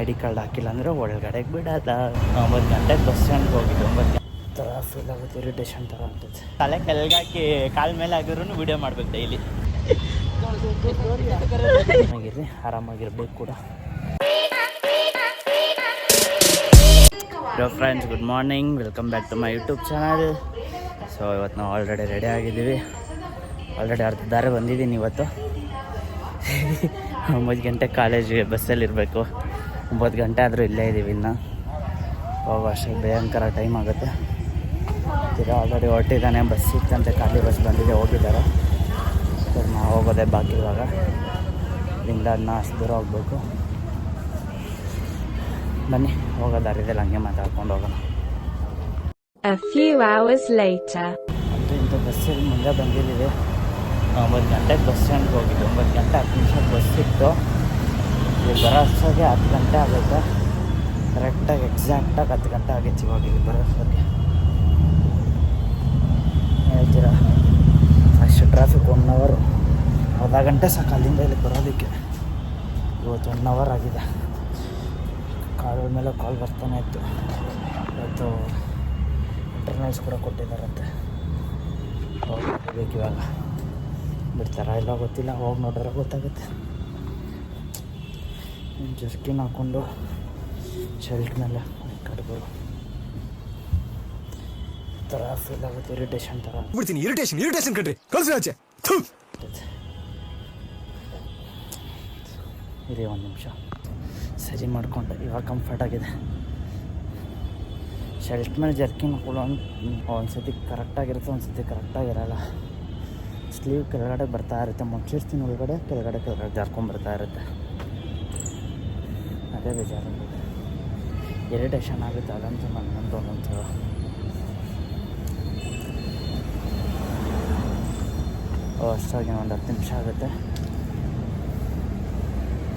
ID card ಹಾಕಿಲ್ಲ ಅಂದರೆ ಒಳಗಡೆಗೆ ಬಿಡೋದ. 9 ಗಂಟೆಗೆ ಬಸ್ ಸ್ಟ್ಯಾಂಡ್ಗೆ ಹೋಗಿದ್ದು. 9 ಗಂಟೆ ಥರ ಫೀಲ್ ಆಗುತ್ತೆ, ಇರಿಟೇಷನ್ ಥರ ಆಗ್ತೈತೆ. ತಲೆ ಕೆಳಗಾಕಿ ಕಾಲ ಮೇಲೆ ಆಗಿರೂ ವೀಡಿಯೋ ಮಾಡ್ಬೇಕು ಡೈಲಿ. ಚೆನ್ನಾಗಿರ್ರಿ, ಆರಾಮಾಗಿರ್ಬೇಕು ಕೂಡ. Hello friends, good morning, welcome back to my YouTube channel. So ಇವತ್ತು ನಾವು ಆಲ್ರೆಡಿ ರೆಡಿ ಆಗಿದ್ದೀವಿ. ಆಲ್ರೆಡಿ ಅರ್ಧ ದಾರಿ ಬಂದಿದ್ದೀನಿ ಇವತ್ತು. 9 ಗಂಟೆ ಕಾಲೇಜಿಗೆ ಬಸ್ಸಲ್ಲಿರಬೇಕು. 9 ಗಂಟೆ ಆದರೂ ಇಲ್ಲೇ ಇದ್ದೀವಿ. ಇನ್ನು ಹೋಗೋ ಅಷ್ಟೇ ಭಯಂಕರ ಟೈಮ್ ಆಗುತ್ತೆ. ಆಲ್ರೆಡಿ ಹೊರಟಿದ್ದಾನೆ, ಬಸ್ ಸಿಕ್ತಂತೆ, ಖಾಲಿ ಬಸ್ ಬಂದಿದೆ, ಹೋಗಿದ್ದಾರೆ. ಸರ್ ನಾವು ಹೋಗೋದೇ ಬಾಕಿ ಇವಾಗ. ಇಲ್ಲಿಂದ ಅಷ್ಟು ದೂರ ಹೋಗ್ಬೇಕು. ಬನ್ನಿ, ಹೋಗೋ ದಾರಿದಲ್ಲಿ ಹಂಗೆ ಮಾತಾಡ್ಕೊಂಡು ಹೋಗೋಣ. ಅಂತೂ ಇಂಥ ಬಸ್ಸಲ್ಲಿ ಮುಂದೆ ಬಂದಿದ್ದೀವಿ. 9 ಗಂಟೆಗೆ ಬಸ್ ಸ್ಟ್ಯಾಂಡ್ಗೆ ಹೋಗಿದ್ದು. 9 ಗಂಟೆ 10 ನಿಮಿಷಕ್ಕೆ ಬಸ್ ಸಿಕ್ತು. ಇಲ್ಲಿ ಬರೋ ಅಷ್ಟೊತ್ತಿಗೆ 10 ಗಂಟೆ ಆಗುತ್ತೆ. ಕರೆಕ್ಟಾಗಿ ಎಕ್ಸಾಕ್ಟಾಗಿ 10 ಗಂಟೆ ಆಗಿತ್ತು ಇವಾಗ ಇಲ್ಲಿ ಬರೋ ಅಷ್ಟೊತ್ತಿಗೆ. ಹೇಳ್ತೀರಾ, ಅಷ್ಟು ಟ್ರಾಫಿಕ್ 1 ಅವರ್, ಅರ್ಧ ಗಂಟೆ ಸಾಕು ಅಲ್ಲಿಂದ ಇಲ್ಲಿ ಬರೋದಕ್ಕೆ. ಇವತ್ತು 1 ಅವರ್ ಆಗಿದೆ. ಕಾಲ್ ಮೇಲೆ ಕಾಲ್ ಬರ್ತಾನೆ ಇತ್ತು. ಇವತ್ತು ಇಂಟರ್ನಲ್ಸ್ ಕೂಡ ಕೊಟ್ಟಿದ್ದಾರಂತೆ. ಹೋಗ್ಬೇಕು ಇವಾಗ. ಬಿಡ್ತಾರ ಇಲ್ಲ ಗೊತ್ತಿಲ್ಲ, ಹೋಗಿ ನೋಡ್ರೆ ಗೊತ್ತಾಗುತ್ತೆ. ಜರ್ಕಿನ್ ಹಾಕ್ಕೊಂಡು ಶರ್ಟ್ ಮೇಲೆ ಕಟ್ಬೋದು. ಥರ ಫೀಲ್ ಆಗುತ್ತೆ, ಇರಿಟೇಷನ್ ಥರ. ಇರಿಟೇಷನ್ ಕಣ್ರಿ, ಇರಿ 1 ನಿಮಿಷ ಸರಿ ಮಾಡಿಕೊಂಡು ಇವಾಗ ಕಂಫರ್ಟ್ ಆಗಿದೆ. ಶರ್ಟ್ ಮೇಲೆ ಜರ್ಕಿನ್ ಹಾಕೊಳ್ಳೋ ಒಂದು ಸತಿ ಕರೆಕ್ಟಾಗಿರುತ್ತೆ, ಒಂದು ಸತಿ ಕರೆಕ್ಟಾಗಿರಲ್ಲ. ಸ್ಲೀವ್ ಕೆಳಗಡೆ ಬರ್ತಾ ಇರುತ್ತೆ, ಮುಚ್ಚಿರ್ತೀನಿ ಒಳಗಡೆ, ಕೆಳಗಡೆ ಜಾರ್ಕೊಂಡ್ಬರ್ತಾ ಇರುತ್ತೆ. ಅದೇ ಬೇಜಾರಾಗುತ್ತೆ, ಇರಿಟೇಷನ್ ಆಗುತ್ತೆ. ಅದಂತೂ ನನ್ನಂತೂ ಒಂದೊಂದು ಅಷ್ಟಾಗಿ ಒಂದು 10 ನಿಮಿಷ ಆಗುತ್ತೆ.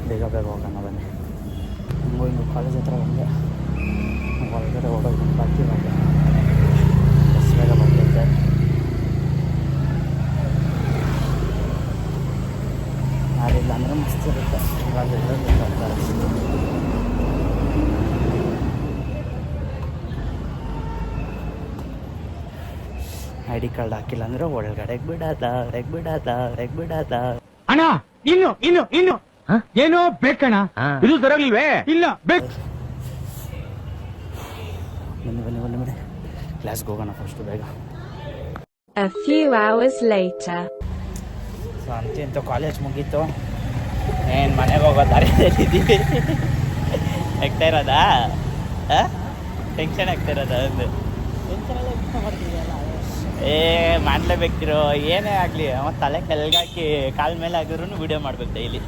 ಬೇಗ ಹೋಗೋಣ ಬನ್ನಿ. ಹಿಂಗೂ ಕಾಲೇಜ್ ಹತ್ರ ಬಂದೆ, ಹೊರಗಡೆ ಹೋಗೋದು ಬಾಕಿ ಇವಾಗ. ಬಸ್ ಬೇಗ ಬರ್ತೈತೆ. ಯಾರಿಲ್ಲ ಅಂದರೆ ಮಸ್ತ್ ಇರುತ್ತೆ. ಇವಾಗ ID ಕಾರ್ಡ್ ಹಾಕಿಲ್ಲ ಅಂದರೆ ಒಳಗಡೆಗೆ ಬಿಡೋದ. ಅಣ್ಣ ಇನ್ನು ಏನೋ ಬೇಕಣ್ಣ, ಇದು ತರಲಿಲ್ವೇ? ಇಲ್ಲ ಬೇಕು. ಬನ್ನಿ ಕ್ಲಾಸ್ಗೆ ಹೋಗೋಣ ಫಸ್ಟು ಬೇಗ. ಸೊ ಅಂತೂ ಕಾಲೇಜ್ ಮುಗೀತು. ಏನು ಮನೆಗೆ ಹೋಗೋ ದಾರಿಯಲ್ಲಿದ್ದೀವಿ. ಆಗ್ತಾ ಇರೋದಾ? ಟೆನ್ಷನ್ ಆಗ್ತಾ ಇರೋದಾ? ಒಂದು ಮಾಡಲೇಬೇಕಿರೋ, ಏನೇ ಆಗಲಿ ಅವ ತಲೆ ಕೆಳಗಾಕಿ ಕಾಲ ಮೇಲೆ ಆಗಿರೂ ವೀಡಿಯೋ ಮಾಡ್ಬೇಕು ಡೈಲಿ.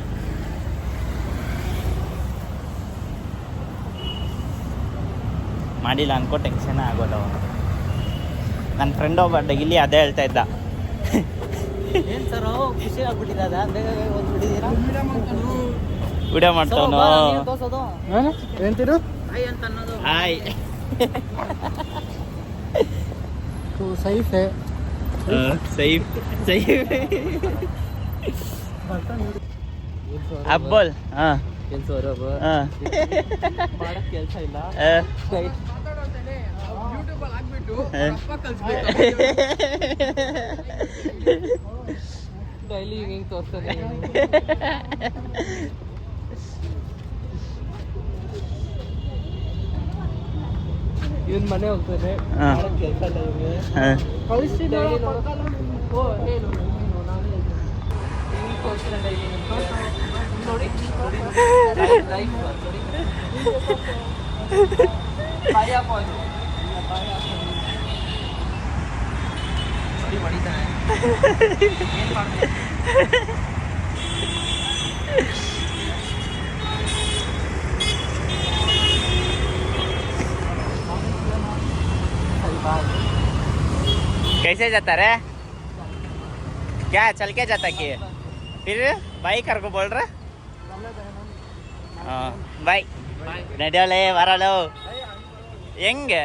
ಮಾಡಿಲ್ಲ ಅನ್ಕೋ ಟೆನ್ಷನ್ ಆಗೋದು. ಅವನು ನನ್ನ ಫ್ರೆಂಡ್ ಒಬ್ಬ ಡೈಲಿ ಅದೇ ಹೇಳ್ತಾ ಇದ್ದ. ಏನು ಸರ್ ಖುಷಿ ಆಗ್ಬಿಟ್ಟಿದ್ದ, ವಿಡಿಯೋ ಮಾಡ್ತಾವನು. ಹಾಯ್ ಸೈಫ್ ಅಬ್ಬಲ್. ಹಾಂ, ಕೆಲಸ ಇಲ್ಲ. ಡೈಲಿ ಹಿಂಗೆ ತೋರಿಸ್ತಾನೆ. ಇವನ್ ಮನೆ ಹೋಗ್ತಾನೆ, ಕೆಲಸ ಇಲ್ಲ ಇವ್ರಿಗೆ. ಕಳಿಸಿ ಡೈಲಿ ನೋಡಿ कैसे जाता रे? क्या चल के जाता कि फिर बाइक कर को बोल रहा? बाइक ನಡೆಯಲೇ ಬರಲು ಹೆಂಗೆ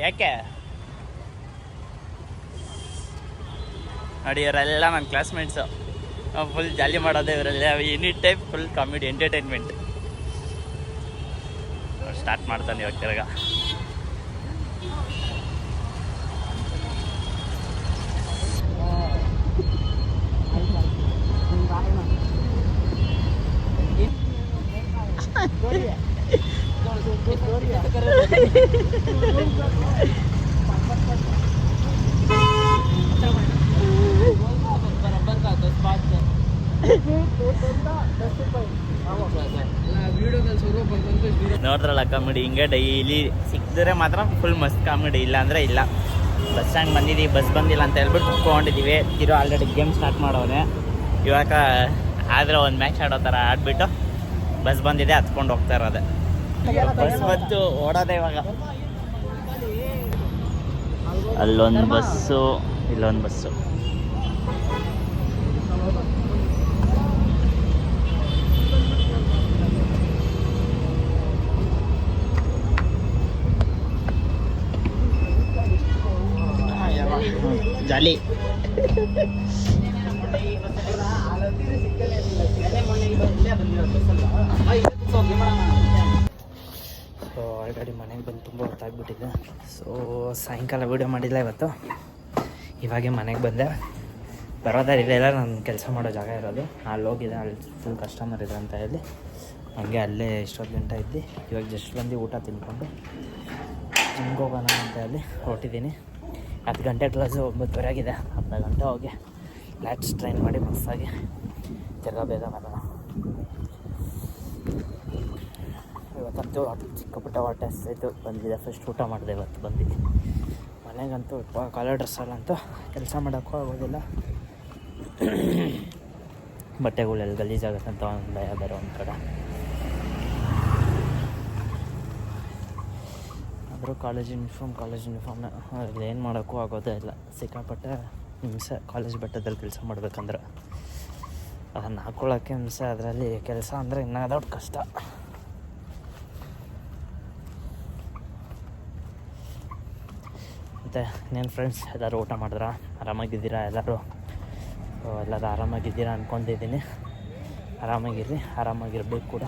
ಯಾಕೆ ನೋಡಿ. ಇವರೆಲ್ಲ ನನ್ನ ಕ್ಲಾಸ್ಮೇಟ್ಸು. ಫುಲ್ ಜಾಲಿ ಮಾಡೋದು ಇವರೆಲ್ಲ. Any type full comedy entertainment. Start ಮಾಡ್ತಾನೆ ಇವಾಗ ತಿರ್ಗ. ನೋಡಿದ್ರಲ್ಲ ಕಾಮಿಡಿ, ಹಿಂಗೆ ಡೈಲಿ ಸಿಕ್ಕಿದ್ರೆ ಮಾತ್ರ ಫುಲ್ ಮಸ್ತ್ ಕಾಮಿಡಿ, ಇಲ್ಲ ಅಂದರೆ ಇಲ್ಲ. ಬಸ್ ಸ್ಟ್ಯಾಂಡ್ ಬಂದಿದ್ದೀವಿ, ಬಸ್ ಬಂದಿಲ್ಲ ಅಂತ ಹೇಳ್ಬಿಟ್ಟು ಕುತ್ಕೊಂಡಿದ್ದೀವಿ. ಇರೋ ಆಲ್ರೆಡಿ ಗೇಮ್ ಸ್ಟಾರ್ಟ್ ಮಾಡೋನೆ ಇವಾಗ. ಆದರೆ ಒಂದು ಮ್ಯಾಚ್ ಆಡೋ ಥರ ಆಡ್ಬಿಟ್ಟು ಬಸ್ ಬಂದಿದೆ ಹತ್ಕೊಂಡು ಹೋಗ್ತಾ ಇರೋದೆ. ಬಸ್ ಬಂತು, ಓಡೋದೆ ಇವಾಗ. ಅಲ್ಲೊಂದು ಬಸ್ಸು, ಇಲ್ಲೊಂದು ಬಸ್ಸು. ಜಾಲಿ. ಸೊ ಆಲ್ರೆಡಿ ಮನೆಗೆ ಬಂದು ತುಂಬ ಹೊತ್ತಾಗ್ಬಿಟ್ಟಿದೆ. ಸೊ ಸಾಯಂಕಾಲ ವೀಡಿಯೋ ಮಾಡಿಲ್ಲ ಇವತ್ತು. ಇವಾಗೆ ಮನೆಗೆ ಬಂದೆ. ಬರೋದಾರಿಲ್ಲ, ನಾನು ಕೆಲಸ ಮಾಡೋ ಜಾಗ ಇರೋದು ಅಲ್ಲಿ ಹೋಗಿದೆ. ಅಲ್ಲಿ ಫುಲ್ ಕಸ್ಟಮರ್ ಇದೆ ಅಂತ ಹೇಳಿ ಹಂಗೆ ಅಲ್ಲೇ ಎಷ್ಟೊತ್ತು ಗಂಟೆ ಇದ್ದು ಇವಾಗ ಜಸ್ಟ್ ಬಂದು ಊಟ ತಿನ್ಕೊಂಡು ಜಿಮ್ಗೆ ಹೋಗೋಣ ಅಂತ ಹೇಳಿ ಹೊರಟಿದ್ದೀನಿ. 10 ಗಂಟೆ ಕ್ಲಾಸು 9:30 ಆಗಿದೆ. ಅರ್ಧ ಗಂಟೆ ಹೋಗಿ ಲ್ಯಾಟ್ಸ್ ಟ್ರೈನ್ ಮಾಡಿ ಮಸ್ತಾಗಿ ತಿರ್ಗಾ ಬೇಗ ಬರೋಣ. ಇವತ್ತಂತೂ ಚಿಕ್ಕಪುಟ್ಟ ಹೊಟ್ಟೆ ಹಸಿತು ಬಂದಿದೆ. ಫಸ್ಟ್ ಊಟ ಮಾಡಿದೆ ಇವತ್ತು ಬಂದು. ಮನೆಗಂತೂ ಕಾಲರ್ ಡ್ರೆಸ್ಸಲ್ಲಂತೂ ಕೆಲಸ ಮಾಡೋಕ್ಕೂ ಆಗೋದಿಲ್ಲ. ಬಟ್ಟೆಗಳೆಲ್ಲ ಗಲೀಜಾಗುತ್ತೆ ಅಂತ ಒಂದು ಭಯ ಬೇರೆ ಒಂದು ಕಡೆ. ಆದರೂ ಕಾಲೇಜ್ ಯೂನಿಫಾರ್ಮ್ ಅಲ್ಲಿ ಏನು ಮಾಡೋಕ್ಕೂ ಆಗೋದೇ ಇಲ್ಲ. ಸಿಕ್ಕಾಪಟ್ಟೆ ಹಿಂಸೆ ಕಾಲೇಜ್ ಬಟ್ಟೆದಲ್ಲಿ ಕೆಲಸ ಮಾಡ್ಬೇಕಂದ್ರೆ. ಅದನ್ನು ಹಾಕ್ಕೊಳ್ಳೋಕ್ಕೆ ಹಿಂಸೆ, ಅದರಲ್ಲಿ ಕೆಲಸ ಅಂದರೆ ಇನ್ನೂ ದೊಡ್ಡ ಕಷ್ಟ. ಮತ್ತು ಇನ್ನೇನು ಫ್ರೆಂಡ್ಸ್, ಎಲ್ಲರೂ ಊಟ ಮಾಡಿದ್ರಾ? ಆರಾಮಾಗಿದ್ದೀರಾ? ಎಲ್ಲರೂ ಆರಾಮಾಗಿದ್ದೀರಾ ಅಂದ್ಕೊಂಡಿದ್ದೀನಿ. ಆರಾಮಾಗಿರ್ರಿ, ಆರಾಮಾಗಿರ್ಬೇಕು ಕೂಡ.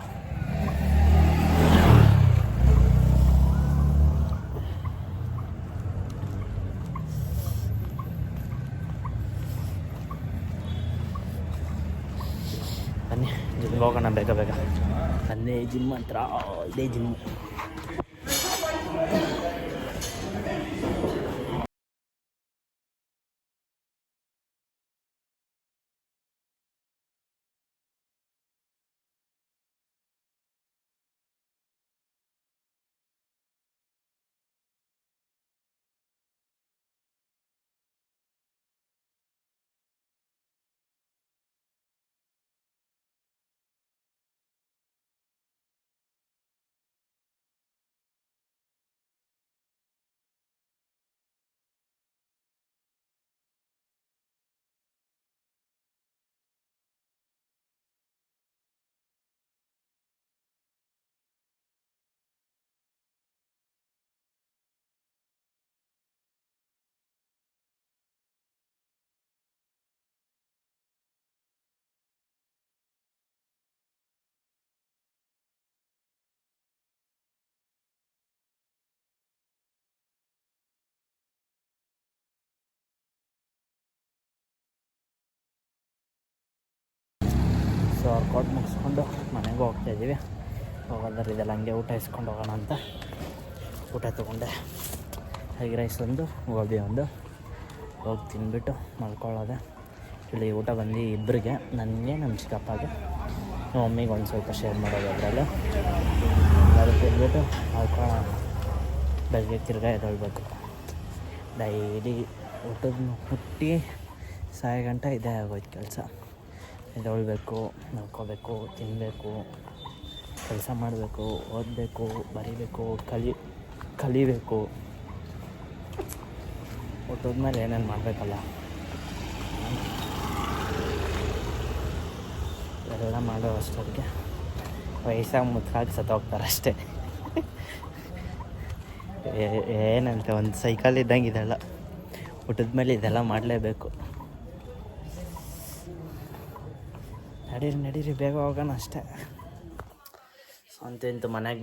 ಬನ್ನಿ ಜಿಮ್ಗೆ ಹೋಗೋಣ ಬೇಗ ಬೇಗ. ಅಲ್ಲೇ ಜಿಮ್ ಹತ್ರ, ಇದೇ ಜಿಮ್. ಸೊ ವರ್ಕೌಟ್ ಮುಗಿಸ್ಕೊಂಡು ಮನೆಗೆ ಹೋಗ್ತಾಯಿದ್ದೀವಿ. ಹೋಗೋದ್ರೆ ಇದೆಲ್ಲ ಹಂಗೆ ಊಟ ಇಸ್ಕೊಂಡು ಹೋಗೋಣ ಅಂತ ಊಟ ತೊಗೊಂಡೆ. ಎಗ್ ರೈಸ್ ಒಂದು, ಗೋಬಿ ಒಂದು. ಹೋಗಿ ತಿಂದ್ಬಿಟ್ಟು ಮಲ್ಕೊಳ್ಳೋದೆ. ಇಲ್ಲಿ ಊಟ ಬಂದು ಇಬ್ಬರಿಗೆ, ನನಗೆ ನಮ್ಮ ಚಿಕ್ಕಪ್ಪಗೆ, ನಮ್ಮ ಮಮ್ಮಿಗೆ ಒಂದು ಸ್ವಲ್ಪ ಶೇರ್ ಮಾಡೋದು. ಅದರಲ್ಲೂ ಅದು ತಿಂದ್ಬಿಟ್ಟು ಮಲ್ಕೊಳ್ಳೋಣ. ಬೆಳಗ್ಗೆ ತಿರ್ಗಾ ಎದ್ದೇಳಬೇಕು. ಡೈಲಿ ಹುಟ್ಟಿ ಸಾಯೋ ಗಂಟ ಇದೇ ಆಗೋಯ್ತು ಕೆಲಸ. ಎದ್ದೇಳಬೇಕು, ಮಲ್ಕೋಬೇಕು, ತಿನ್ನಬೇಕು, ಕೆಲಸ ಮಾಡಬೇಕು, ಓದಬೇಕು, ಬರೀಬೇಕು, ಕಲಿಬೇಕು. ಹುಟ್ಟೋದ್ಮೇಲೆ ಏನೇನು ಮಾಡಬೇಕಲ್ಲ, ಎಲ್ಲ ಮಾಡೋ ಅಷ್ಟೊತ್ತಿಗೆ ವಯಸ್ಸಾಗಿ ಮುತ್ಕಾಗಿ ಸತ್ತೋಗ್ತಾರೆ ಅಷ್ಟೇ. ಏನಂತೆ ಒಂದು ಸೈಕಲ್ ಇದ್ದಂಗೆ ಇದೆಲ್ಲ. ಹುಟ್ಟಿದ್ಮೇಲೆ ಇದೆಲ್ಲ ಮಾಡಲೇಬೇಕು. ನಡೀರಿ ಬೇಗ ಹೋಗೋಣ ಅಷ್ಟೇ. ಸೊ ಅಂತೂ ಇಂತೂ ಮನೆಗೆ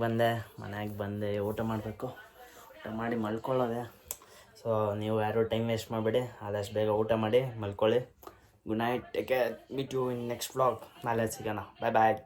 ಬಂದೆ ಊಟ ಮಾಡಬೇಕು. ಊಟ ಮಾಡಿ ಮಲ್ಕೊಳ್ಳೋದೆ. ಸೊ ನೀವು ಯಾರು ಟೈಮ್ ವೇಸ್ಟ್ ಮಾಡಬೇಡಿ, ಆದಷ್ಟು ಬೇಗ ಊಟ ಮಾಡಿ ಮಲ್ಕೊಳ್ಳಿ. Good night, take care, meet you in next vlog. ನಾಳೆ ಸಿಗೋಣ, ಬಾಯ್ ಬಾಯ್.